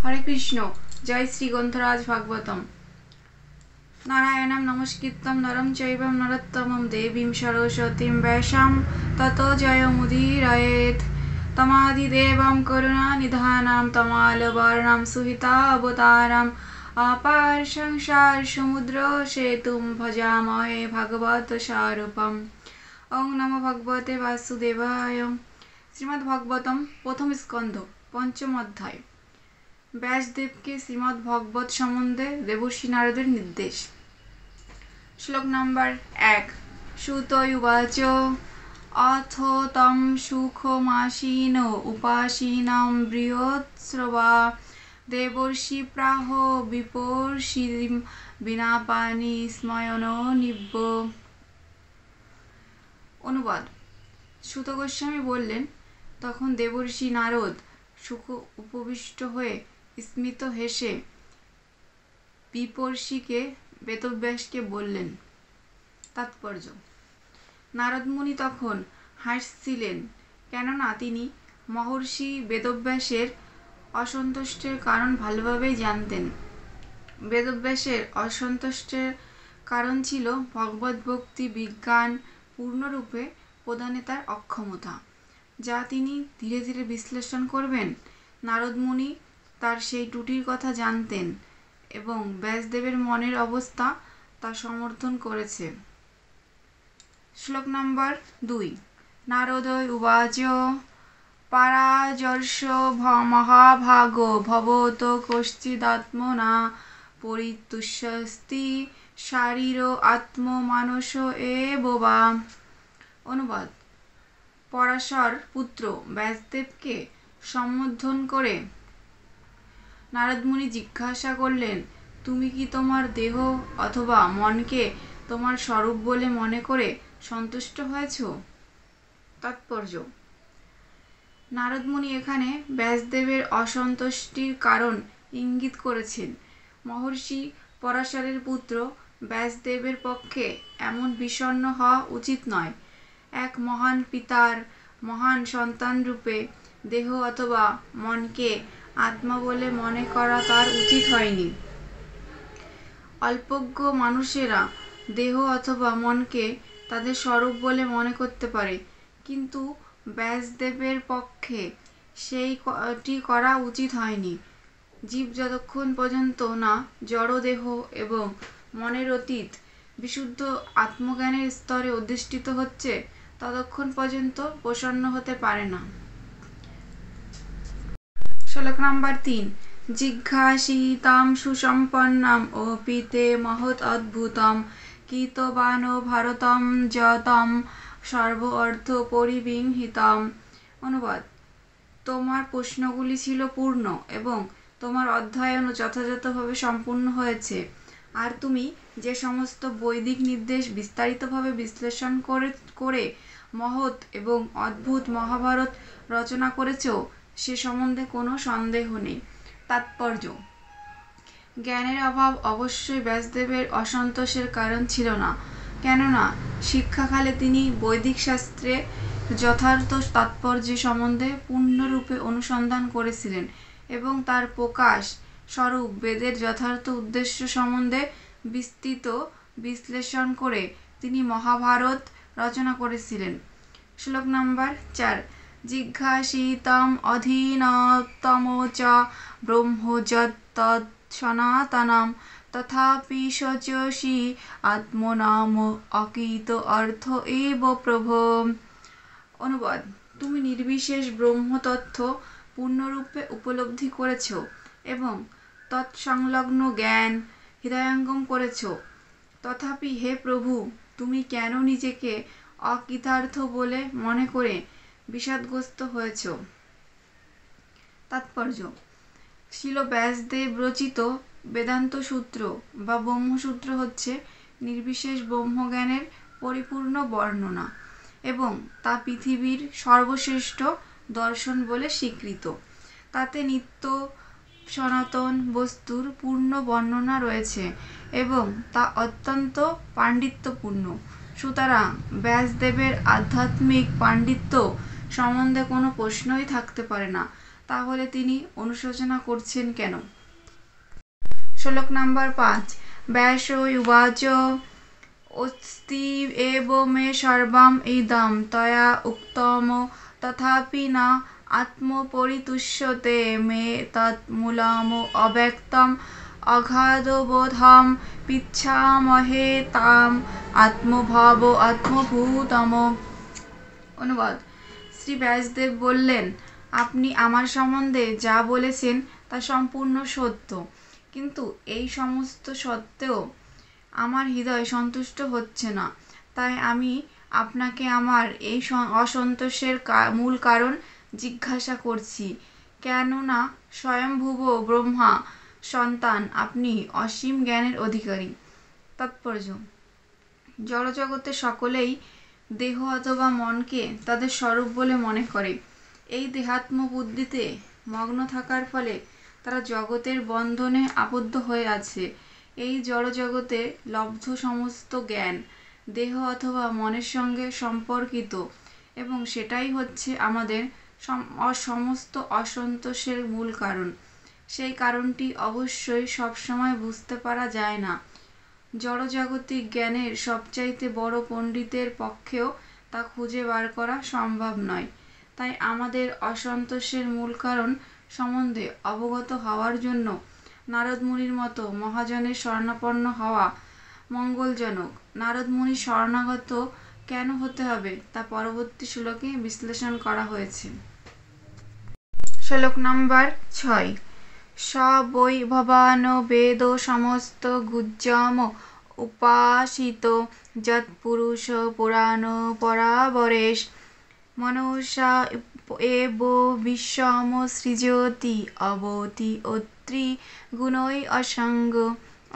हरे कृष्ण। जय श्री ग्रंथराज भागवतम। नारायणं नमस्कृत्यं नरं चैव नरोत्तमं देवीं सरस्वतीं व्यासं ततो जयमुदीरयेत्। तमादिदेवं करुणानिधानं तमालवर्णं सुहितावतारम् अपार संसार समुद्र सेतुं भजामहे भगवत्स्वरूपम्। ओं नमो भगवते वासुदेवाय। श्रीमद् भागवतम प्रथम स्कंध पंचम अध्याय। व्यासदेवके श्रीमद् भागवत सम्बन्धे देवर्षि नारदेर निर्देश। श्लोक नम्बर 1। सूत उवाच अथ तं सुखमासीनो उपासीनां बृहत्स्रवा देवर्षि प्राह विपर्षिं बिना पानी स्मयनो निब्ब। अनुवाद। सूत गोस्वामी बोलें, तखन देवर्षि नारद सुख उपविष्ट हुए स्मित हेसे विपर्षिके वेदव्यासके बोलें। तात्पर्य। नारद मुनि तखन हासছিলেন, কেননা তিনি महर्षि वेदव्यासेर असंतुष्टेर कारण भालोभाबेई जानतेन। वेदव्यासेर असंतुष्टेर कारण छिलो भगवत भक्ति विज्ञान पूर्णरूपे प्रदाने तार अक्षमता, जा तिनि धीरे धीरे विश्लेषण करबेन। नारद मुनि तार सेई त्रुटिर कथा जानतेन एबं व्यासदेवेर मनेर अवस्था ता समर्थन करेছে। श्लोक नम्बर 2। नारद उवाच पाराजर्ष महाभागो भवतो कश्चिदात्मना परितुष्यस्ति शारीरो आत्ममानस एव वा। अनुवाद। पराशर पुत्र व्यासदेवके सम्बोधन करे नारद मुनि जिज्ञासा करलेन, तुमी कि तोमार देह अथवा मनके तोमार स्वरूप बोले मने करे सन्तुष्ट हयेछो। तात्पर्य। नारद मुनि एखाने व्यासदेवेर असन्तुष्टिर कारण इंगित करेছেন। महर्षि पराशरेर पुत्र व्यासदेवेर पक्षे एमन विषण्ण हওয়া उचित नय। एक महान पितार महान सन्तान रूपे देह अथवा मन के आत्मा बोले मने करा तार उचित हयनि। अल्पज्ञ मानुषेरा देह अथवा मन के तादेर स्वरूप बोले मने करते पारे, किन्तु व्यासदेवेर पक्षे सेटी करा उचित हयनि। जीव যতক্ষণ পর্যন্ত না জড় দেহ এবং মনের অতীত বিশুদ্ধ আত্মজ্ঞানের স্তরে অধিষ্ঠিত হচ্ছে ততক্ষণ পর্যন্ত প্রসন্ন হতে পারে না। শ্লোক নাম্বার 3। জিজ্ঞাসিতাম সুসম্পন্নাম অপিতে মহৎ অদ্ভুতম কীতবানো ভারতম যতম সর্ব অর্থ পরিবিংহিতম। অনুবাদ। তোমার প্রশ্নগুলি ছিল পূর্ণ এবং তোমার অধ্যয়নও যথাযথভাবে সম্পূর্ণ হয়েছে, আর তুমি যে সমস্ত বৈদিক নির্দেশ বিস্তারিতভাবে বিশ্লেষণ করে মহৎ এবং অদ্ভুত মহাভারত রচনা করেছ সে সম্বন্ধে কোনো সন্দেহ নেই। তাৎপর্য। জ্ঞানের অভাব অবশ্যই ব্যাসদেবের অসন্তোষের কারণ ছিল না, কেননা শিক্ষাকালে তিনি বৈদিক শাস্ত্রে যথার্থ তাৎপর্য সম্বন্ধে পূর্ণরূপে অনুসন্ধান করেছিলেন এবং তার প্রকাশ স্বরূপ বেদের যথার্থ উদ্দেশ্য সম্বন্ধে বিস্তৃত বিশ্লেষণ করে তিনি মহাভারত রচনা করেছিলেন। শ্লোক নাম্বার 4। জিজ্ঞাসিতম অধীনতম চ ব্রহ্ম যৎ সনাতনম তথাপি সচসি আত্মনাম অকৃত অর্থ এব প্রভো। অনুবাদ। তুমি নির্বিশেষ ব্রহ্মতত্ত্ব পূর্ণরূপে উপলব্ধি করেছ এবং তৎসংলগ্ন জ্ঞান হৃদয়ঙ্গম করেছ, তথাপি হে প্রভু, তুমি কেন নিজেকে অকৃতার্থ বলে মনে করে বিষাদগ্রস্ত হয়েছ। তাৎপর্য। শ্রীল ব্যাসদেব রচিত বেদান্ত সূত্র বা ব্রহ্মসূত্র হচ্ছে নির্বিশেষ ব্রহ্মজ্ঞানের পরিপূর্ণ বর্ণনা এবং তা পৃথিবীর সর্বশ্রেষ্ঠ দর্শন বলে স্বীকৃত। তাতে নিত্য সনাতন বস্তুর পূর্ণ বর্ণনা রয়েছে এবং তা অত্যন্ত পাণ্ডিত্যপূর্ণ। সুতরাং ব্যাসদেবের আধ্যাত্মিক পাণ্ডিত্য সম্বন্ধে কোনো প্রশ্নই থাকতে পারে না। তাহলে তিনি অনুশোচনা করছেন কেন? শ্লোক নাম্বার 5। ব্যাস উবাচ অস্তি এব মে সর্বম ইদম তয়া উক্তম তথাপি না আত্মপরিতুষ্যতে মে তৎমূলম অব্যক্তম অগাধবোধম পিচ্ছামহে তাম আত্মভাব আত্মভূতম। অনুবাদ। শ্রী ব্যাসদেব বললেন, আপনি আমার সম্বন্ধে যা বলেছেন তা সম্পূর্ণ সত্য, কিন্তু এই সমস্ত সত্ত্বেও আমার হৃদয় সন্তুষ্ট হচ্ছে না। তাই আমি আপনাকে আমার এই অসন্তোষের মূল কারণ জিজ্ঞাসা করছি। কেননা স্বয়ংভুব ব্রহ্মা সন্তান আপনি অসীম জ্ঞানের অধিকারী। তাৎপর্য: জড়জগতে সকলেই দেহ অথবা মনকে তাদের স্বরূপ বলে মনে করে। এই দেহাত্ম বুদ্ধিতে মগ্ন থাকার ফলে তারা জগতের বন্ধনে আবদ্ধ হয়ে আছে। এই জড়জগতে লব্ধ সমস্ত জ্ঞান দেহ অথবা মনের সঙ্গে সম্পর্কিত এবং সেটাই হচ্ছে আমাদের সমস্ত অসন্তোষের মূল কারণ। সেই কারণটি অবশ্যই সবসময় বুঝতে পারা যায় না। জড়জাগতিক জ্ঞানের সবচাইতে বড় পণ্ডিতের পক্ষেও তা খুঁজে বার করা সম্ভব নয়। তাই আমাদের অসন্তোষের মূল কারণ সম্বন্ধে অবগত হওয়ার জন্য নারদ মুনির মতো মহাজনের শরণাপন্ন হওয়া মঙ্গলজনক। নারদ মুনির শরণাগত কেন হতে হবে তা পরবর্তী শ্লোকে বিশ্লেষণ করা হয়েছে। শ্লোক নাম্বার 6। স বৈ ভবান বেদ সমস্ত গুজ্জম উপাসিত যৎপুরুষ পুরাণ পরাবরেশ মনসা এব বিশ্বম সৃজতি অবতি অত্রি গুণৈ অসঙ্গ।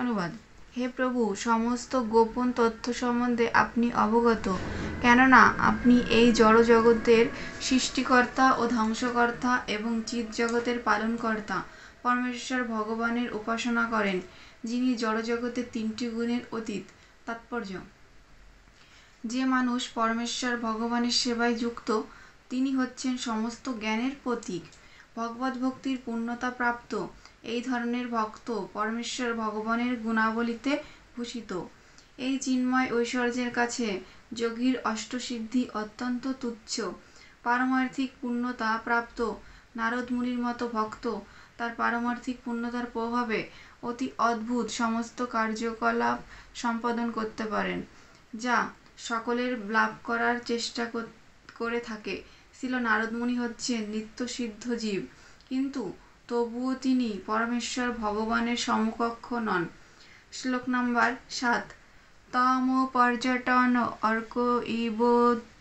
অনুবাদ। হে প্রভু, সমস্ত গোপন তথ্য সম্বন্ধে আপনি অবগত, কেননা আপনি এই জড় জগতের সৃষ্টিকর্তা ও ধ্বংসকর্তা এবং চিৎ জগতের পালনকর্তা পরমেশ্বর ভগবানের উপাসনা করেন, যিনি জড়জগতের 3টি গুণের অতীত। তাৎপর্য: যে মানুষ পরমেশ্বর ভগবানের সেবায় যুক্ত তিনি হচ্ছেন সমস্ত জ্ঞানের প্রতীক। ভগবত ভক্তির পূর্ণতা প্রাপ্ত এই ধরনের ভক্ত পরমেশ্বর ভগবানের গুণাবলীতে ভূষিত। এই চিন্ময় ঐশ্বর্যের কাছে যোগীর অষ্টসিদ্ধি অত্যন্ত তুচ্ছ। পারমার্থিক পূর্ণতা প্রাপ্ত নারদ মুনির মতো ভক্ত তার পারমার্থিক পূর্ণতার প্রভাবে অতি অদ্ভুত সমস্ত কার্যকলাপ সম্পাদন করতে পারেন, যা সকলের লাভ করার চেষ্টা করে থাকে। শ্রীল নারদ মুনি হচ্ছেন নিত্যসিদ্ধ জীব, কিন্তু তবুও তিনি পরমেশ্বর ভগবানের সমকক্ষ নন। শ্লোক নাম্বার 7। তম পর্যটন অর্ক ইব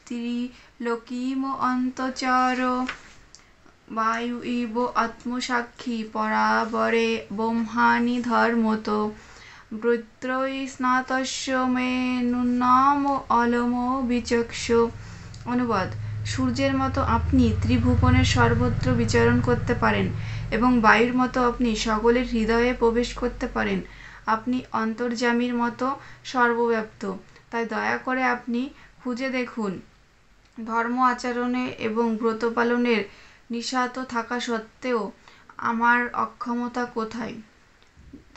ত্রিলোকীম অন্তচর বায়ু ইব আত্মসাক্ষী পরাবরে ব্রহ্মাণি ধর্মত বৃত্রৈ স্নাতস্য মে নুন্নাম অলম বিচক্ষ। অনুবাদ। সূর্যের মতো আপনি ত্রিভুবনের সর্বত্র বিচরণ করতে পারেন এবং বায়ুর মতো আপনি সকলের হৃদয়ে প্রবেশ করতে পারেন। আপনি অন্তর্যামীর মতো সর্বব্যাপ্ত। তাই দয়া করে আপনি খুঁজে দেখুন, ধর্ম আচরণে এবং ব্রত পালনের নিষাদ থাকা সত্ত্বেও আমার অক্ষমতা কোথায়।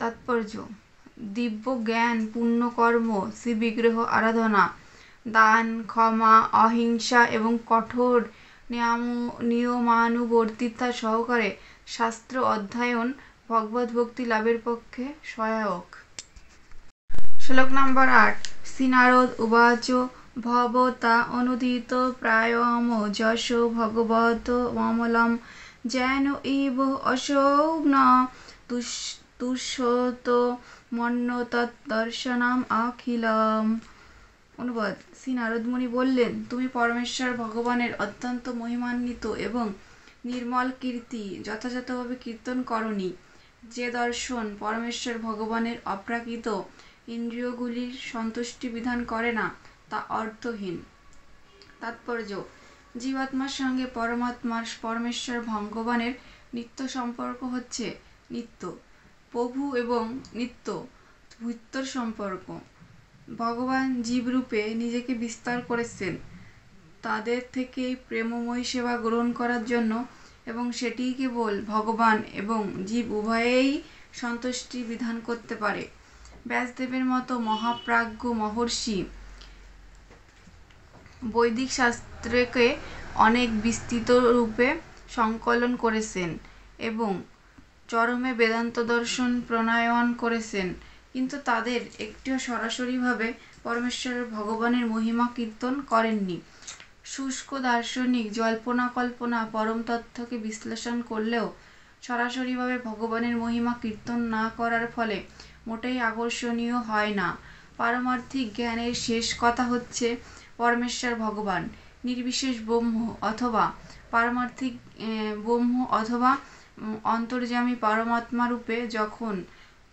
তাৎপর্য: দিব্য জ্ঞান, পুণ্যকর্ম, শ্রীবিগ্রহ আরাধনা, দান, ক্ষমা, অহিংসা এবং কঠোর নিয়মানুবর্তিতা সহকারে শাস্ত্র অধ্যয়ন ভগবত ভক্তি লাভের পক্ষে সহায়ক। শ্লোক নাম্বার 8। শ্রী নারদ উবাচ ভবতা অনুদিত প্রায়ম যশ ভগবত অমলম যেন ইব অসৌ ন তুষ্যত মন্য তদ্দর্শনম অখিলম। অনুবাদ। শ্রী নারদ মুনি বললেন, তুমি পরমেশ্বর ভগবানের অত্যন্ত মহিমান্বিত এবং নির্মল কীর্তি যথাযথভাবে কীর্তন করনি। যে দর্শন পরমেশ্বর ভগবানের অপ্রাকৃত ইন্দ্রিয়গুলির সন্তুষ্টি বিধান করে না তা অর্থহীন। তাৎপর্য: জীবাত্মার সঙ্গে পরমাত্মার পরমেশ্বর ভগবানের নিত্য সম্পর্ক হচ্ছে নিত্য প্রভু এবং নিত্য ভৃত্যর সম্পর্ক। ভগবান জীবরূপে নিজেকে বিস্তার করেছেন তাদের থেকেই প্রেমময়ী সেবা গ্রহণ করার জন্য এবং সেটি কেবল ভগবান এবং জীব উভয়েই সন্তুষ্টি বিধান করতে পারে। ব্যাসদেবের মতো মহাপ্রাজ্ঞ মহর্ষি বৈদিক শাস্ত্রকে অনেক বিস্তৃত রূপে সংকলন করেছেন এবং চরমে বেদান্ত দর্শন প্রণয়ন করেছেন, কিন্তু তাদের একটিও সরাসরিভাবে পরমেশ্বরের ভগবানের মহিমা কীর্তন করেননি। শুষ্ক দার্শনিক জল্পনা কল্পনা পরম তত্ত্বকে বিশ্লেষণ করলেও সরাসরিভাবে ভগবানের মহিমা কীর্তন না করার ফলে মোটেই আকর্ষণীয় হয় না। পারমার্থিক জ্ঞানের শেষ কথা হচ্ছে পরমেশ্বর ভগবান, নির্বিশেষ ব্রহ্ম অথবা পারমার্থিক ব্রহ্ম অথবা অন্তর্যামী পরমাত্মা রূপে যখন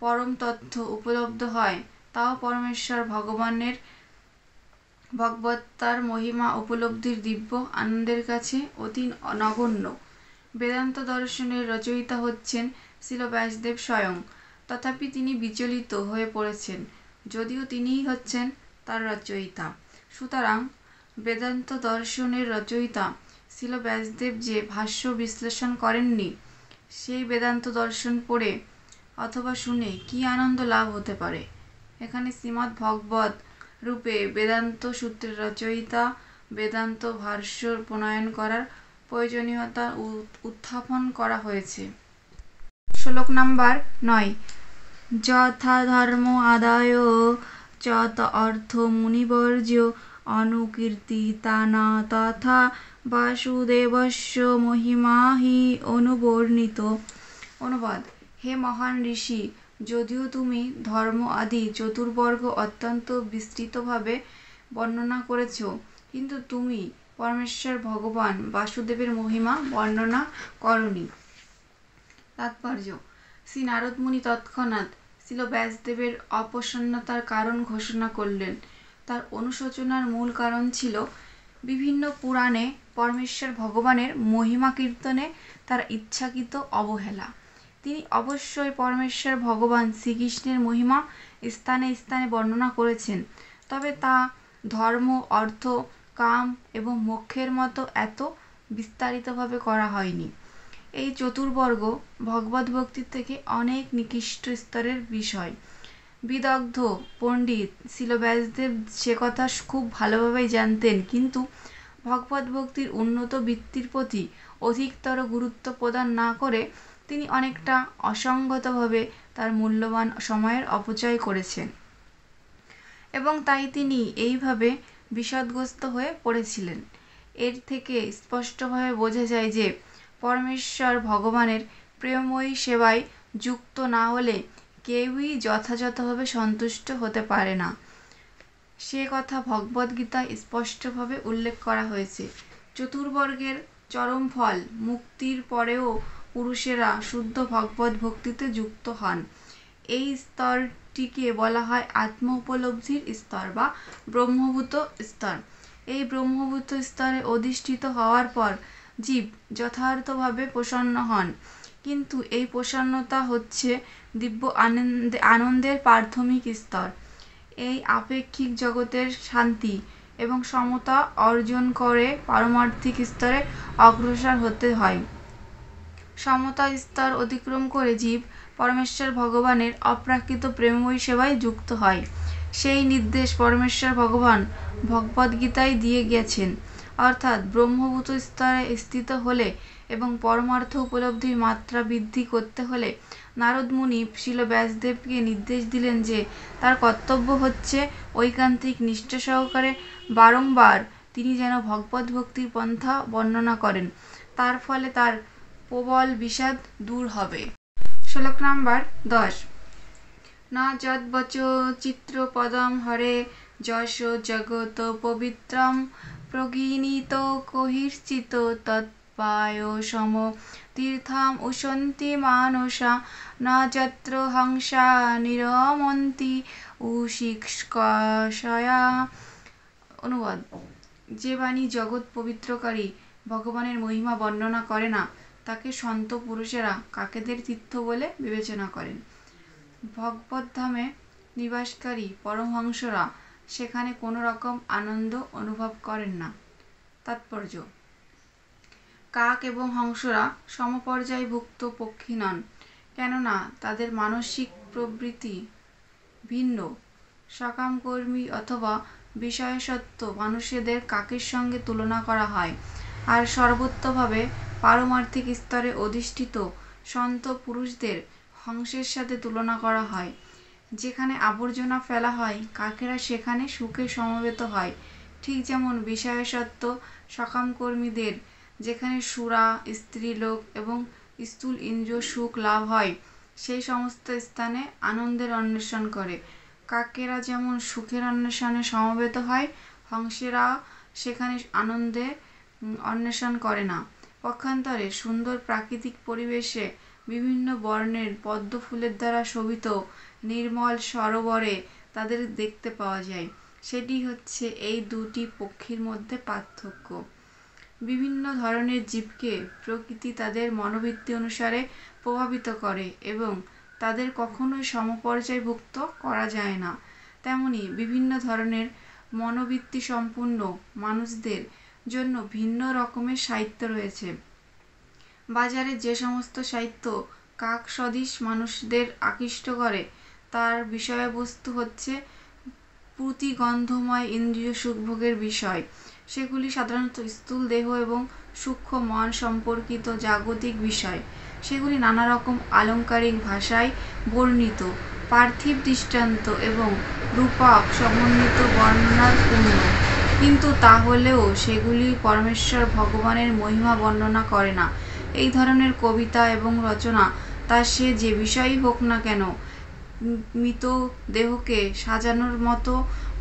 পরম তথ্য উপলব্ধ হয়, তাও পরমেশ্বর ভগবানের ভগবত্তার মহিমা উপলব্ধির দিব্য আনন্দের কাছে অতি নগণ্য। বেদান্ত দর্শনের রচয়িতা হচ্ছেন শ্রীল ব্যাসদেব স্বয়ং, তথাপি তিনি বিচলিত হয়ে পড়েছেন, যদিও তিনিই হচ্ছেন তার রচয়িতা। সুতরাং বেদান্ত দর্শনের রচয়িতা শ্রীল ব্যাসদেব যে ভাষ্য বিশ্লেষণ করেননি, সেই বেদান্ত দর্শন পড়ে অথবা শুনে কি আনন্দ লাভ হতে পারে? এখানে শ্রীমদ্ ভগবত রূপে বেদান্ত সূত্রের রচয়িতা বেদান্ত ভাষ্য প্রণয়ন করার প্রয়োজনীয়তা উত্থাপন করা হয়েছে। শ্লোক নাম্বার 9। যথা ধর্ম আদায় চত অর্থ মুনিবর্জ্য অনুকীর্তিতানা তথা বাসুদেবস্য মহিমা হি অনুবর্ণিত। অনুবাদ: হে মহান ঋষি, যদিও তুমি ধর্ম আদি চতুর্বর্গ অত্যন্ত বিস্তৃতভাবে বর্ণনা করেছ, কিন্তু তুমি পরমেশ্বর ভগবান বাসুদেবের মহিমা বর্ণনা করনি। তাৎপর্য: শ্রী নারদ মুনি তৎক্ষণাৎ শ্রীল ব্যাসদেবের অপ্রসন্নতার কারণ ঘোষণা করলেন। তার অনুশোচনার মূল কারণ ছিল বিভিন্ন পুরাণে পরমেশ্বর ভগবানের মহিমা কীর্তনে তার ইচ্ছাকৃত অবহেলা। তিনি অবশ্যই পরমেশ্বর ভগবান শ্রীকৃষ্ণের মহিমা স্থানে স্থানে বর্ণনা করেছেন, তবে তা ধর্ম, অর্থ, কাম এবং মোক্ষের মতো এত বিস্তারিতভাবে করা হয়নি। এই চতুর্বর্গ ভগবদ্ ভক্তির থেকে অনেক নিকৃষ্ট স্তরের বিষয়। বিদগ্ধ পণ্ডিত শ্রীল ব্যাসদেব সে কথা খুব ভালোভাবেই জানতেন, কিন্তু ভগবদ্ ভক্তির উন্নত বৃত্তির প্রতি অধিকতর গুরুত্ব প্রদান না করে তিনি অনেকটা অসংগতভাবে তার মূল্যবান সময়ের অপচয় করেছেন, এবং তাই তিনি এইভাবে বিষাদগ্রস্ত হয়ে পড়েছিলেন। এর থেকে স্পষ্টভাবে বোঝা যায় যে পরমেশ্বর ভগবানের প্রেমময়ী সেবায় যুক্ত না হলে কেউই যথাযথভাবে সন্তুষ্ট হতে পারে না। সে কথা ভগবদ্গীতায় স্পষ্টভাবে উল্লেখ করা হয়েছে। চতুর্বর্গের চরম ফল মুক্তির পরেও পুরুষেরা শুদ্ধ ভগবদ্ ভক্তিতে যুক্ত হন। এই স্তরটিকে বলা হয় আত্ম উপলব্ধির স্তর বা ব্রহ্মভূত স্তর। এই ব্রহ্মভূত স্তরে অধিষ্ঠিত হওয়ার পর জীব যথার্থভাবে প্রসন্ন হন, কিন্তু এই প্রসন্নতা হচ্ছে দিব্য আনন্দের প্রাথমিক স্তর। এই আপেক্ষিক জগতের শান্তি এবং সমতা অর্জন করে পারমার্থিক স্তরে অগ্রসর হতে হয়। সমতা স্তর অতিক্রম করে জীব পরমেশ্বর ভগবানের অপ্রাকৃত প্রেমময়ী সেবায় যুক্ত হয়। সেই নির্দেশ পরমেশ্বর ভগবান ভগবদ্গীতায় দিয়ে গেছেন। অর্থাৎ ব্রহ্মভূত স্তরে স্থিত হলে এবং পরমার্থ উপলব্ধির মাত্রা বৃদ্ধি করতে হলে নারদ মুনি শ্রীল ব্যাসদেবকে নির্দেশ দিলেন যে তার কর্তব্য হচ্ছে ঐকান্তিক নিষ্ঠা সহকারে বারংবার তিনি যেন ভগবদ্ ভক্তির পন্থা বর্ণনা করেন। তার ফলে তার প্রবল বিষাদ দূর হবে। শ্লোক নাম্বার 10। না যদ্বচ চিত্রপদম হরে যশ জগত পবিত্রম প্রগীণিত কহিশ্চিত তৎপায় সম তীর্থম উশন্তি মানসা না যত্র হংসা নিরমন্তি উশিষ্কষয়া। অনুবাদ: যে বাণী জগৎ পবিত্রকারী ভগবানের মহিমা বর্ণনা করে না, তাকে সন্ত পুরুষেরা কাকেদের তীর্থ বলে বিবেচনা করেন। ভগবদ্ধামে নিবাসকারী পরমহংসরা সেখানে কোনো রকম আনন্দ অনুভব করেন না। তাৎপর্য: কাক এবং হংসরা সমপর্যায়ভুক্ত পক্ষী নন, কেননা তাদের মানসিক প্রবৃত্তি ভিন্ন। সকামকর্মী অথবা বিষয়াসক্ত মানুষদের কাকের সঙ্গে তুলনা করা হয়, আর সর্বতোভাবে পারমার্থিক স্তরে অধিষ্ঠিত সন্ত পুরুষদের হংসের সাথে তুলনা করা হয়। যেখানে আবর্জনা ফেলা হয়, কাকেরা সেখানে সুখে সমবেত হয়। ঠিক যেমন বিষয়াসক্ত সকামকর্মীদের যেখানে সুরা, স্ত্রীলোক এবং স্থূল ইন্দ্রিয় সুখ লাভ হয়, সেই সমস্ত স্থানে আনন্দের অন্বেষণ করে। কাকেরা যেমন সুখের অন্বেষণে সমবেত হয়, হংসেরা সেখানে আনন্দের অন্বেষণ করে না। পক্ষান্তরে সুন্দর প্রাকৃতিক পরিবেশে বিভিন্ন বর্ণের পদ্ম ফুলের দ্বারা শোভিত নির্মল সরোবরে তাদের দেখতে পাওয়া যায়। সেটি হচ্ছে এই দুটি পক্ষীর মধ্যে পার্থক্য। বিভিন্ন ধরনের জীবকে প্রকৃতি তাদের মনোবৃত্তি অনুসারে প্রভাবিত করে এবং তাদের কখনোই সমপর্যায়ভুক্ত করা যায় না। তেমনি বিভিন্ন ধরনের মনোবৃত্তি সম্পন্ন মানুষদের জন্য ভিন্ন রকমের সাহিত্য রয়েছে। বাজারে যে সমস্ত সাহিত্য কাক সদৃশ মানুষদের আকৃষ্ট করে, তার বিষয়বস্তু হচ্ছে প্রতিগন্ধময় ইন্দ্রিয় সুখভোগের বিষয়। সেগুলি সাধারণত স্থূল দেহ এবং সূক্ষ্ম মন সম্পর্কিত জাগতিক বিষয়। সেগুলি নানা রকম আলংকারিক ভাষায় বর্ণিত, পার্থিব দৃষ্টান্ত এবং রূপক সমন্বিত বর্ণনার পূর্ণ। কিন্তু তাহলেও সেগুলি পরমেশ্বর ভগবানের মহিমা বর্ণনা করে না। এই ধরনের কবিতা এবং রচনা তা সে যে বিষয়ই হোক না কেন, মৃত দেহকে সাজানোর মতো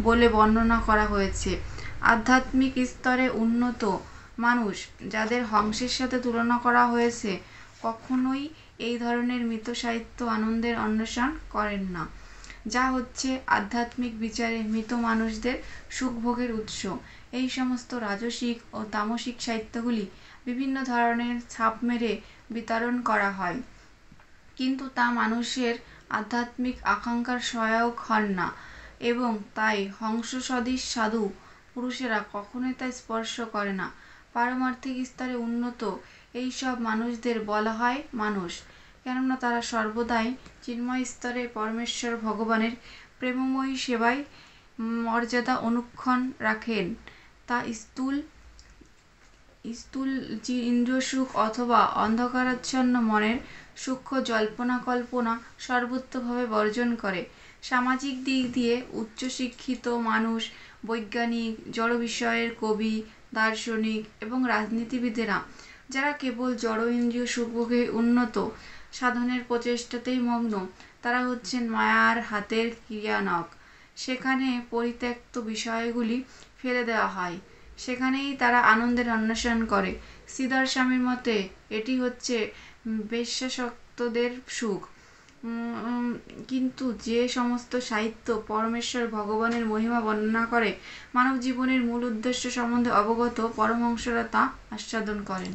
বলে বর্ণনা করা হয়েছে। আধ্যাত্মিক স্তরে উন্নত মানুষ যাদের হংসের সাথে তুলনা করা হয়েছে, কখনোই এই ধরনের মৃত সাহিত্য আনন্দের অন্বেষণ করেন না, যা হচ্ছে আধ্যাত্মিক বিচারে মৃত মানুষদের সুখভোগের উৎস। এই সমস্ত রাজসিক ও তামসিক সাহিত্যগুলি বিভিন্ন ধরনের ছাপ মেরে বিতরণ করা হয়, কিন্তু তা মানুষের আধ্যাত্মিক আকাঙ্ক্ষার সহায়ক হন না, এবং তাই হংস সদৃশ সাধু পুরুষেরা কখনোই তা স্পর্শ করে না। পারমার্থিক স্তরে উন্নত এই সব মানুষদের বলা হয় মানুষ, কেননা তারা সর্বদাই চিন্ময় স্তরে পরমেশ্বর ভগবানের প্রেমময়ী সেবায় মর্যাদা অনুক্ষণ রাখেন। তা স্থূল ইন্দ্রিয়সুখ অথবা অন্ধকারাচ্ছন্ন মনের সূক্ষ্ম জল্পনা কল্পনা সর্বতোভাবে বর্জন করে। সামাজিক দিক দিয়ে উচ্চশিক্ষিত মানুষ, বৈজ্ঞানিক, জড় বিষয়ের কবি, দার্শনিক এবং রাজনীতিবিদেরা যারা কেবল জড় ইন্দ্রিয় সুখভোগে উন্নত সাধনের প্রচেষ্টাতেই মগ্ন, তারা হচ্ছেন মায়ার হাতের ক্রিয়ানক। সেখানে পরিত্যক্ত বিষয়গুলি ফেলে দেওয়া হয়, সেখানেই তারা আনন্দের অন্বেষণ করে। শ্রীধর স্বামীর মতে এটি হচ্ছে বেশ্যাসক্তদের সুখ। কিন্তু যে সমস্ত সাহিত্য পরমেশ্বর ভগবানের মহিমা বর্ণনা করে, মানব জীবনের মূল উদ্দেশ্য সম্বন্ধে অবগত পরমহংসরা তা আস্বাদন করেন।